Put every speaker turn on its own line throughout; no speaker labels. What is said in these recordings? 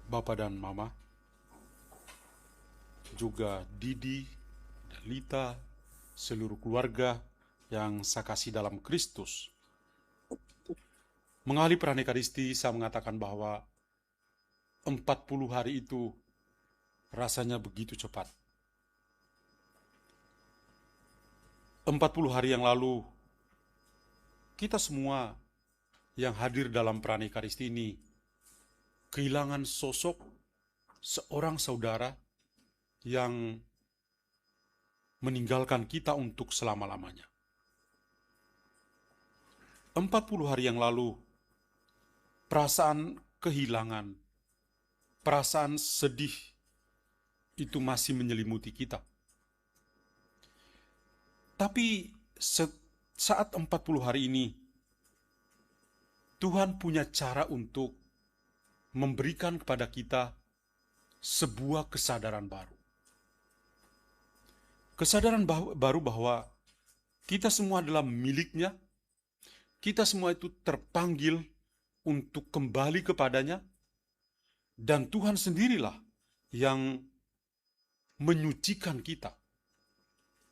Bapak dan Mama, juga Didi dan Lita, seluruh keluarga yang saya kasih dalam Kristus. Mengalih Pranekaristi, saya mengatakan bahwa 40 hari itu rasanya begitu cepat. 40 hari yang lalu, kita semua yang hadir dalam Pranekaristi ini kehilangan sosok seorang saudara yang meninggalkan kita untuk selama-lamanya. 40 hari yang lalu, perasaan kehilangan, perasaan sedih itu masih menyelimuti kita. Tapi saat 40 hari ini, Tuhan punya cara untuk memberikan kepada kita sebuah kesadaran baru. Kesadaran baru bahwa kita semua adalah miliknya, kita semua itu terpanggil untuk kembali kepadanya, dan Tuhan sendirilah yang menyucikan kita.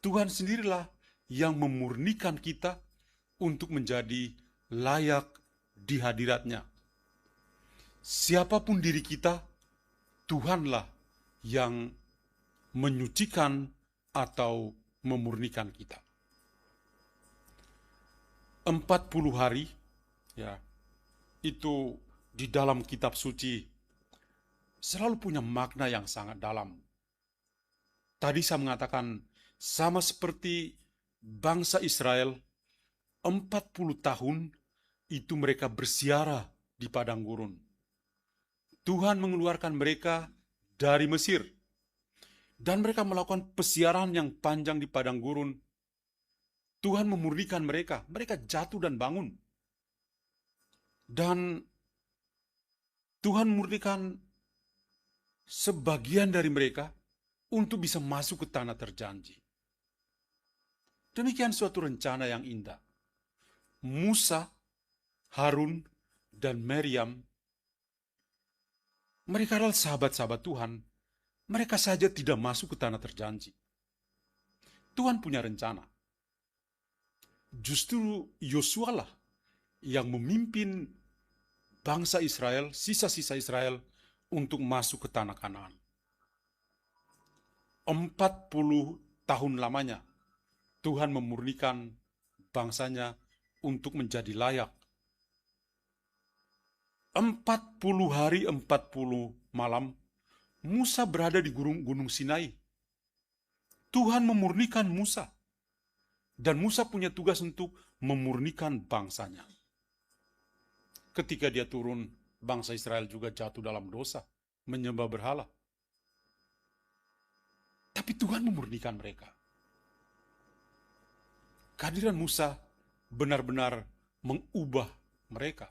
Tuhan sendirilah yang memurnikan kita untuk menjadi layak di hadiratnya. Siapapun diri kita, Tuhanlah yang menyucikan atau memurnikan kita. 40 hari, ya, itu di dalam kitab suci selalu punya makna yang sangat dalam. Tadi saya mengatakan, sama seperti bangsa Israel, 40 tahun itu mereka bersiara di padang gurun. Tuhan mengeluarkan mereka dari Mesir. Dan mereka melakukan pesiaran yang panjang di padang gurun. Tuhan memurnikan mereka. Mereka jatuh dan bangun. Dan Tuhan memurnikan sebagian dari mereka untuk bisa masuk ke tanah terjanji. Demikian suatu rencana yang indah. Musa, Harun, dan Meriam, mereka adalah sahabat-sahabat Tuhan. Mereka saja tidak masuk ke tanah terjanji. Tuhan punya rencana. Justru Yosua lah yang memimpin bangsa Israel, sisa-sisa Israel, untuk masuk ke tanah Kanaan. 40 tahun lamanya Tuhan memurnikan bangsanya untuk menjadi layak. 40 hari 40 malam Musa berada di gunung Sinai. Tuhan memurnikan Musa. Dan Musa punya tugas untuk memurnikan bangsanya. Ketika dia turun, bangsa Israel juga jatuh dalam dosa, menyembah berhala. Tapi Tuhan memurnikan mereka. Kehadiran Musa benar-benar mengubah mereka.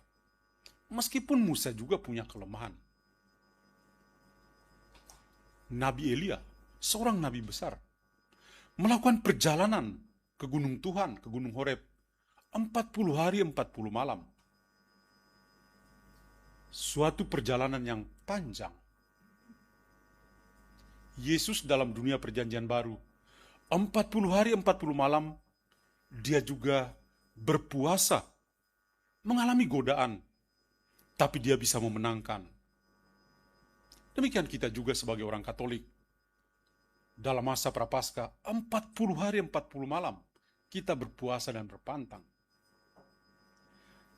Meskipun Musa juga punya kelemahan. Nabi Elia, seorang nabi besar, melakukan perjalanan ke gunung Tuhan, ke gunung Horeb, 40 hari 40 malam. Suatu perjalanan yang panjang. Yesus dalam dunia perjanjian baru, 40 hari 40 malam, dia juga berpuasa, mengalami godaan, tapi dia bisa memenangkan. Demikian kita juga sebagai orang Katolik. Dalam masa Prapaskah, 40 hari 40 malam, kita berpuasa dan berpantang.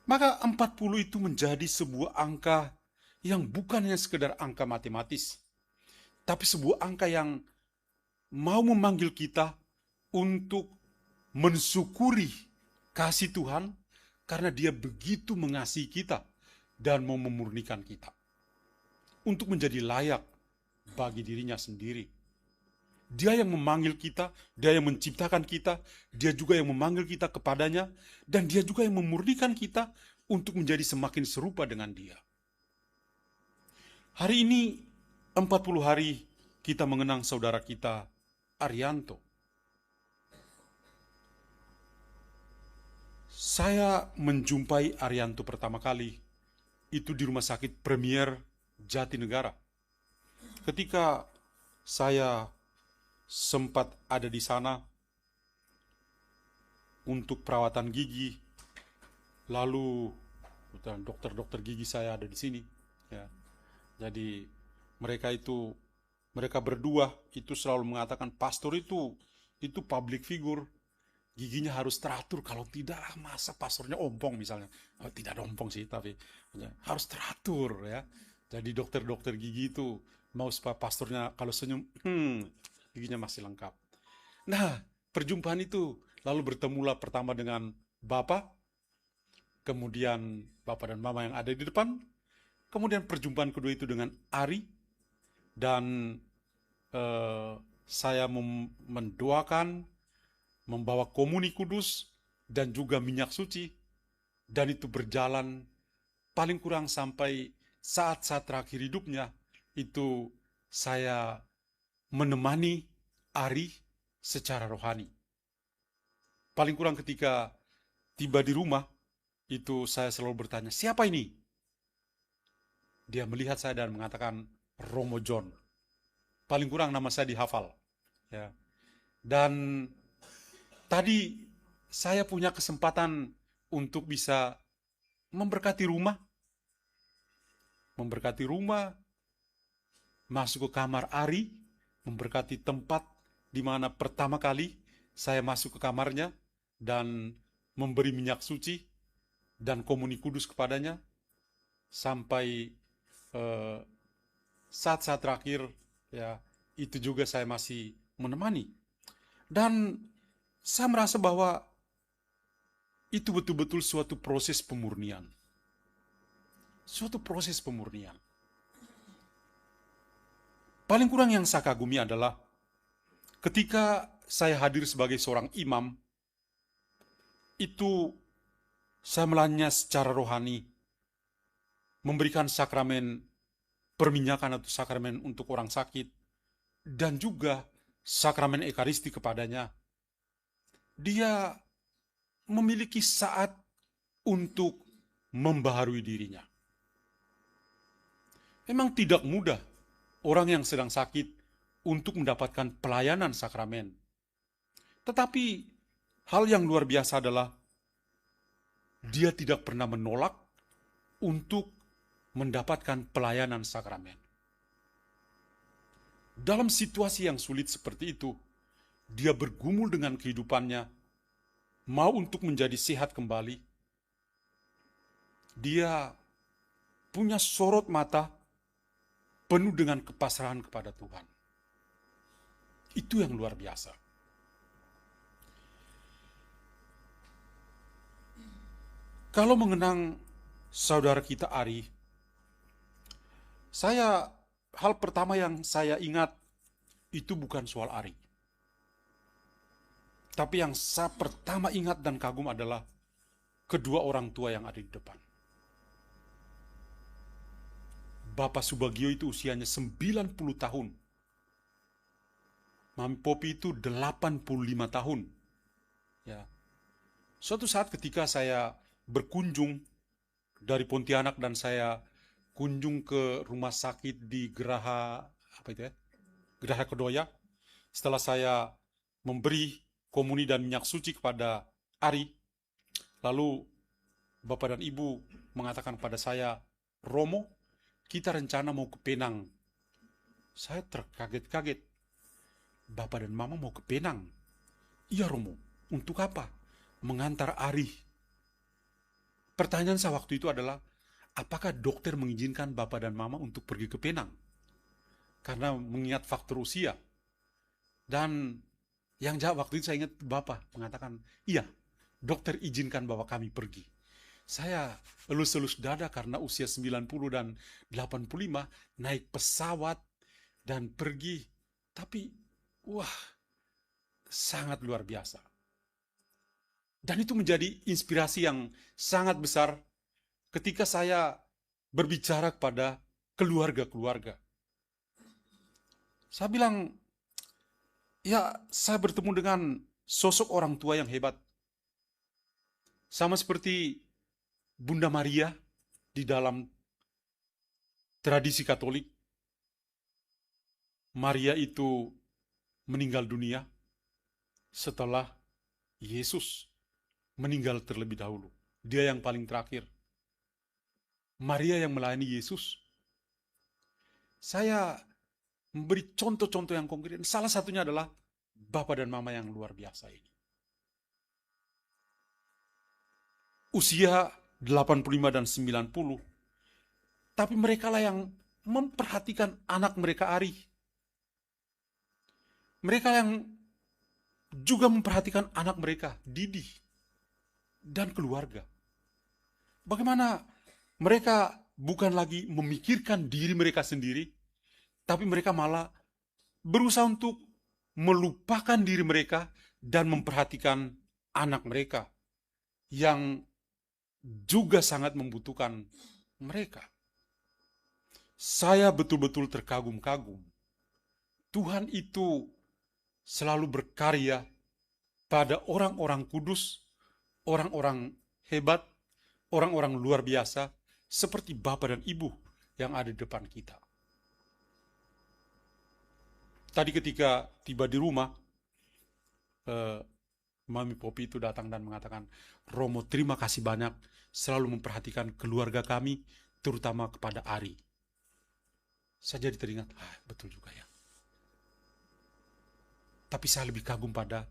Maka 40 itu menjadi sebuah angka yang bukan hanya sekedar angka matematis, tapi sebuah angka yang mau memanggil kita untuk mensyukuri kasih Tuhan karena dia begitu mengasihi kita dan mau memurnikan kita untuk menjadi layak bagi dirinya sendiri. Dia yang memanggil kita, dia yang menciptakan kita, dia juga yang memanggil kita kepadanya, dan dia juga yang memurnikan kita untuk menjadi semakin serupa dengan dia. Hari ini, 40 hari kita mengenang saudara kita, Arianto. Saya menjumpai Arianto pertama kali, itu di rumah sakit Premier Jatinegara. Ketika saya sempat ada di sana untuk perawatan gigi, lalu dokter-dokter gigi saya ada di sini. Ya. Jadi mereka berdua itu selalu mengatakan pastor itu public figure, giginya harus teratur, kalau tidak masa pastornya ompong misalnya. Tidak ada ompong sih, tapi harus teratur ya. Jadi dokter-dokter gigi itu mau supaya pastornya kalau senyum, giginya masih lengkap. Nah, perjumpaan itu lalu bertemulah pertama dengan Bapak, kemudian Bapak dan Mama yang ada di depan, kemudian perjumpaan kedua itu dengan Ari, dan saya mendoakan, membawa komuni kudus dan juga minyak suci, dan itu berjalan paling kurang sampai saat-saat terakhir hidupnya. Itu saya menemani Ari secara rohani. Paling kurang ketika tiba di rumah, itu saya selalu bertanya, siapa ini? Dia melihat saya dan mengatakan, Romo John. Paling kurang nama saya dihafal. Ya. Dan tadi saya punya kesempatan untuk bisa memberkati rumah, masuk ke kamar Ari, memberkati tempat di mana pertama kali saya masuk ke kamarnya dan memberi minyak suci dan komuni kudus kepadanya, sampai saat-saat terakhir ya, itu juga saya masih menemani. Dan saya merasa bahwa itu betul-betul suatu proses pemurnian. Suatu proses pemurnian. Paling kurang yang saya kagumi adalah ketika saya hadir sebagai seorang imam, itu saya melayaninya secara rohani, memberikan sakramen perminyakan atau sakramen untuk orang sakit, dan juga sakramen ekaristi kepadanya. Dia memiliki saat untuk membaharui dirinya. Memang tidak mudah orang yang sedang sakit untuk mendapatkan pelayanan sakramen. Tetapi hal yang luar biasa adalah dia tidak pernah menolak untuk mendapatkan pelayanan sakramen. Dalam situasi yang sulit seperti itu, dia bergumul dengan kehidupannya, mau untuk menjadi sehat kembali. Dia punya sorot mata penuh dengan kepasrahan kepada Tuhan. Itu yang luar biasa. Kalau mengenang saudara kita Ari, hal pertama yang saya ingat itu bukan soal Ari. Tapi yang saya pertama ingat dan kagum adalah kedua orang tua yang ada di depan. Bapak Subagio itu usianya 90 tahun. Mami Popi itu 85 tahun. Ya. Suatu saat ketika saya berkunjung dari Pontianak dan saya kunjung ke rumah sakit di Geraha Kedoya. Setelah saya memberi komuni dan minyak suci kepada Ari, lalu Bapak dan Ibu mengatakan pada saya, Romo, kita rencana mau ke Penang. Saya terkaget-kaget. Bapak dan Mama mau ke Penang? Iya Romo, untuk apa? Mengantar Ari. Pertanyaan saya waktu itu adalah, apakah dokter mengizinkan Bapak dan Mama untuk pergi ke Penang? Karena mengingat faktor usia. Dan yang jawab waktu itu saya ingat Bapak mengatakan, iya, dokter izinkan bahwa kami pergi. Saya elus-elus dada karena usia 90 dan 85, naik pesawat dan pergi. Tapi, sangat luar biasa. Dan itu menjadi inspirasi yang sangat besar ketika saya berbicara kepada keluarga-keluarga. Saya bilang, ya saya bertemu dengan sosok orang tua yang hebat. Sama seperti Bunda Maria di dalam tradisi Katolik, Maria itu meninggal dunia setelah Yesus meninggal terlebih dahulu. Dia yang paling terakhir. Maria yang melayani Yesus. Saya memberi contoh-contoh yang konkret. Salah satunya adalah Bapak dan Mama yang luar biasa ini. Usia 85 dan 90. Tapi mereka lah yang memperhatikan anak mereka Ari. Mereka yang juga memperhatikan anak mereka Didi dan keluarga. Bagaimana mereka bukan lagi memikirkan diri mereka sendiri, tapi mereka malah berusaha untuk melupakan diri mereka dan memperhatikan anak mereka yang juga sangat membutuhkan mereka. Saya betul-betul terkagum-kagum. Tuhan itu selalu berkarya pada orang-orang kudus, orang-orang hebat, orang-orang luar biasa, seperti Bapak dan Ibu yang ada di depan kita. Tadi ketika tiba di rumah, Mami Popi itu datang dan mengatakan, Romo, terima kasih banyak selalu memperhatikan keluarga kami, terutama kepada Ari. Saya jadi teringat, betul juga ya. Tapi saya lebih kagum pada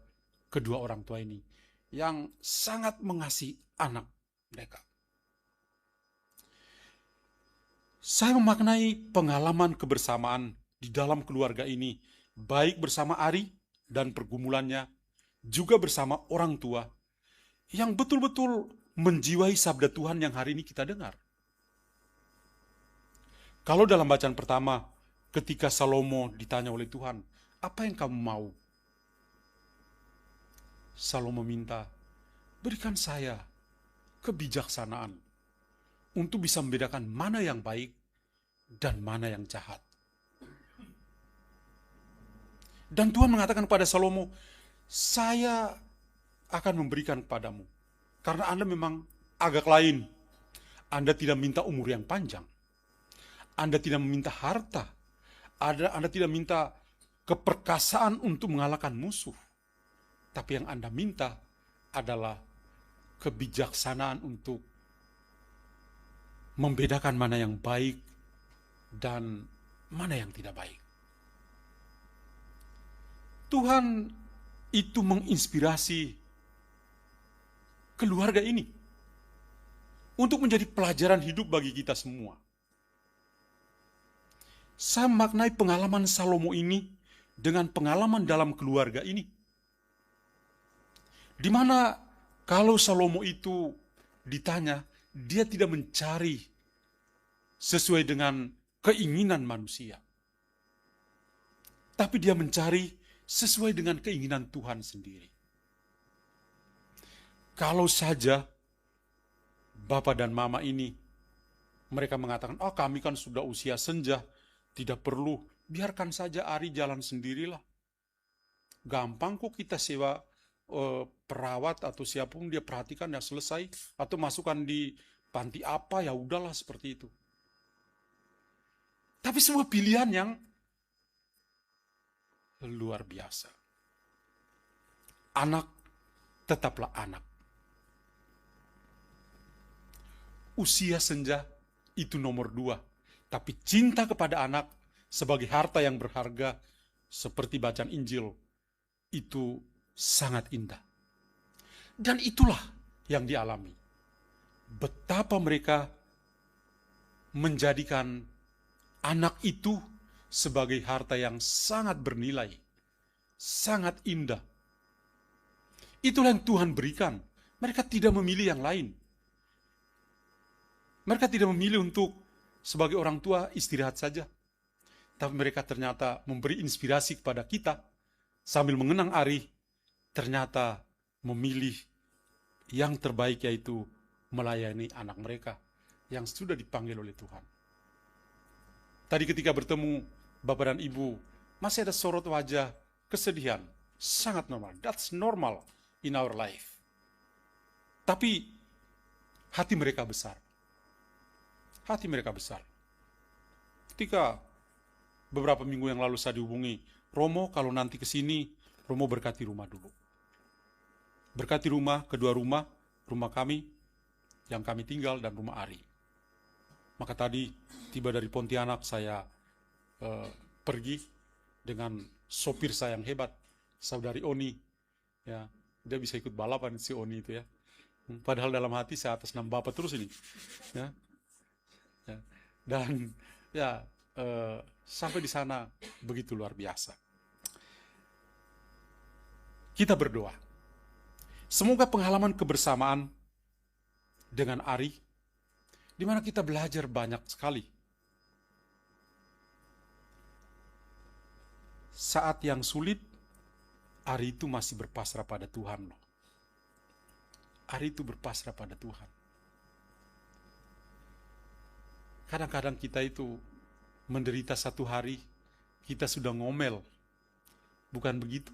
kedua orang tua ini yang sangat mengasihi anak mereka. Saya memaknai pengalaman kebersamaan di dalam keluarga ini, baik bersama Ari dan pergumulannya, juga bersama orang tua yang betul-betul menjiwai sabda Tuhan yang hari ini kita dengar. Kalau dalam bacaan pertama, ketika Salomo ditanya oleh Tuhan, apa yang kamu mau? Salomo minta, berikan saya kebijaksanaan untuk bisa membedakan mana yang baik dan mana yang jahat. Dan Tuhan mengatakan kepada Salomo, saya akan memberikan kepadamu. Karena Anda memang agak lain. Anda tidak minta umur yang panjang. Anda tidak meminta harta. Anda tidak minta keperkasaan untuk mengalahkan musuh. Tapi yang Anda minta adalah kebijaksanaan untuk membedakan mana yang baik dan mana yang tidak baik. Tuhan itu menginspirasi keluarga ini untuk menjadi pelajaran hidup bagi kita semua. Saya memaknai pengalaman Salomo ini dengan pengalaman dalam keluarga ini. Di mana kalau Salomo itu ditanya, dia tidak mencari sesuai dengan keinginan manusia. Tapi dia mencari sesuai dengan keinginan Tuhan sendiri. Kalau saja Bapak dan Mama ini, mereka mengatakan, kami kan sudah usia senja, tidak perlu, biarkan saja Ari jalan sendirilah. Gampang kok kita sewa perawat atau siapapun dia perhatikan ya selesai, atau masukkan di panti apa ya udahlah seperti itu. Tapi sebuah pilihan yang luar biasa. Anak tetaplah anak. Usia senja itu nomor 2, tapi cinta kepada anak sebagai harta yang berharga seperti bacaan Injil itu sangat indah. Dan itulah yang dialami. Betapa mereka menjadikan anak itu sebagai harta yang sangat bernilai, sangat indah. Itulah yang Tuhan berikan. Mereka tidak memilih yang lain. Mereka tidak memilih untuk sebagai orang tua istirahat saja. Tapi mereka ternyata memberi inspirasi kepada kita sambil mengenang Ari, ternyata memilih yang terbaik, yaitu melayani anak mereka yang sudah dipanggil oleh Tuhan. Tadi ketika bertemu Bapak dan Ibu, masih ada sorot wajah kesedihan. Sangat normal. That's normal in our life. Tapi hati mereka besar. Hati mereka besar. Ketika beberapa minggu yang lalu saya dihubungi, Romo kalau nanti ke sini, Romo berkati rumah dulu. Berkati rumah, kedua rumah kami, yang kami tinggal, dan rumah Ari. Maka tadi tiba dari Pontianak, saya pergi dengan sopir saya yang hebat, saudari Oni. Ya, dia bisa ikut balapan si Oni itu ya. Padahal dalam hati saya atas nama Bapak terus ini. Ya. Ya. Dan ya sampai di sana begitu luar biasa. Kita berdoa. Semoga pengalaman kebersamaan dengan Ari, di mana kita belajar banyak sekali. Saat yang sulit, Ari itu masih berpasrah pada Tuhan loh. Ari itu berpasrah pada Tuhan. Kadang-kadang kita itu menderita satu hari, kita sudah ngomel. Bukan begitu?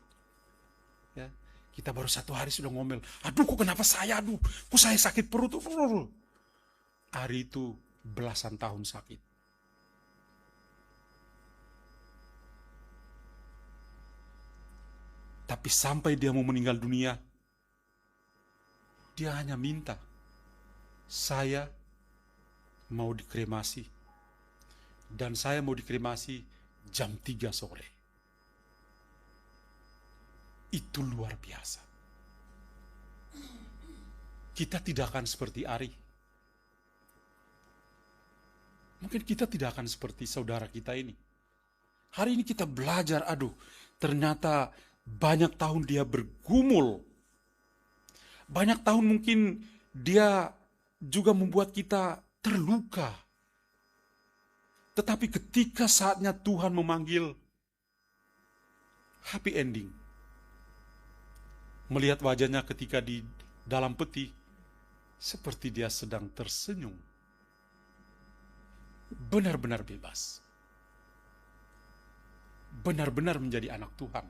Ya, kita baru satu hari sudah ngomel. Aduh, kok kenapa saya? Aduh, kok saya sakit perut? Ari itu belasan tahun sakit. Tapi sampai dia mau meninggal dunia, dia hanya minta, saya mau dikremasi. Dan saya mau dikremasi jam 3 sore. Itu luar biasa. Kita tidak akan seperti Ari. Mungkin kita tidak akan seperti saudara kita ini. Hari ini kita belajar, aduh, ternyata banyak tahun dia bergumul. Banyak tahun mungkin dia juga membuat kita terluka. Tetapi ketika saatnya Tuhan memanggil, happy ending. Melihat wajahnya ketika di dalam peti, seperti dia sedang tersenyum. Benar-benar bebas. Benar-benar menjadi anak Tuhan.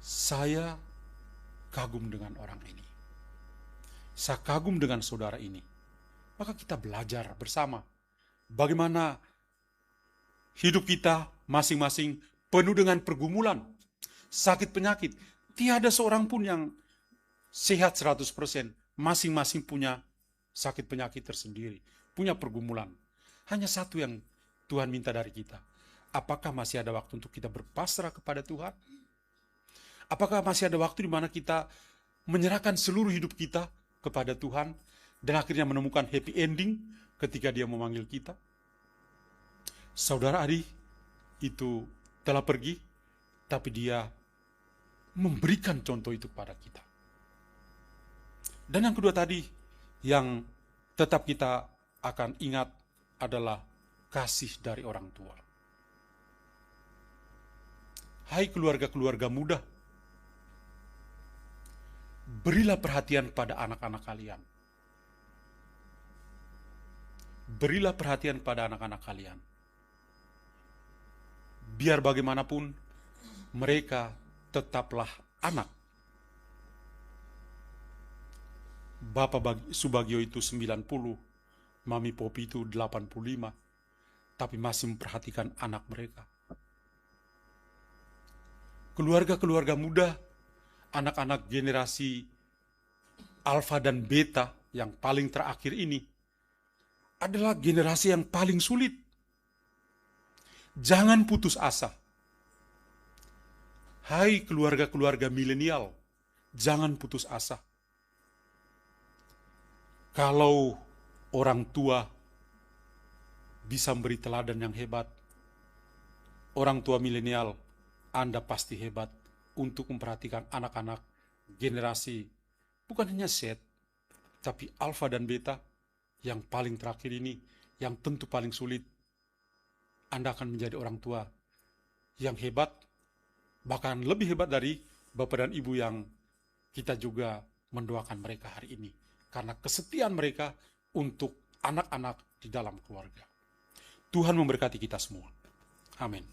Saya kagum dengan orang ini. Saya kagum dengan saudara ini. Maka kita belajar bersama bagaimana hidup kita masing-masing penuh dengan pergumulan, sakit penyakit. Tiada seorang pun yang sehat 100%. Masing-masing punya sakit penyakit tersendiri, punya pergumulan. Hanya satu yang Tuhan minta dari kita. Apakah masih ada waktu untuk kita berpasrah kepada Tuhan? Apakah masih ada waktu di mana kita menyerahkan seluruh hidup kita kepada Tuhan dan akhirnya menemukan happy ending ketika dia memanggil kita? Saudara Ari itu telah pergi, tapi dia memberikan contoh itu kepada kita. Dan yang kedua tadi, yang tetap kita akan ingat adalah kasih dari orang tua. Hai keluarga-keluarga muda, berilah perhatian pada anak-anak kalian. Berilah perhatian pada anak-anak kalian. Biar bagaimanapun, mereka tetaplah anak. Bapak Subagio itu 90, Mami Popi itu 85, tapi masih memperhatikan anak mereka. Keluarga-keluarga muda, anak-anak generasi Alfa dan Beta yang paling terakhir ini, adalah generasi yang paling sulit. Jangan putus asa. Hai keluarga-keluarga milenial, jangan putus asa. Kalau orang tua bisa memberi teladan yang hebat, orang tua milenial, Anda pasti hebat untuk memperhatikan anak-anak generasi bukan hanya Z, tapi Alfa dan Beta yang paling terakhir ini, yang tentu paling sulit. Anda akan menjadi orang tua yang hebat, bahkan lebih hebat dari Bapak dan Ibu yang kita juga mendoakan mereka hari ini. Karena kesetiaan mereka untuk anak-anak di dalam keluarga. Tuhan memberkati kita semua. Amin.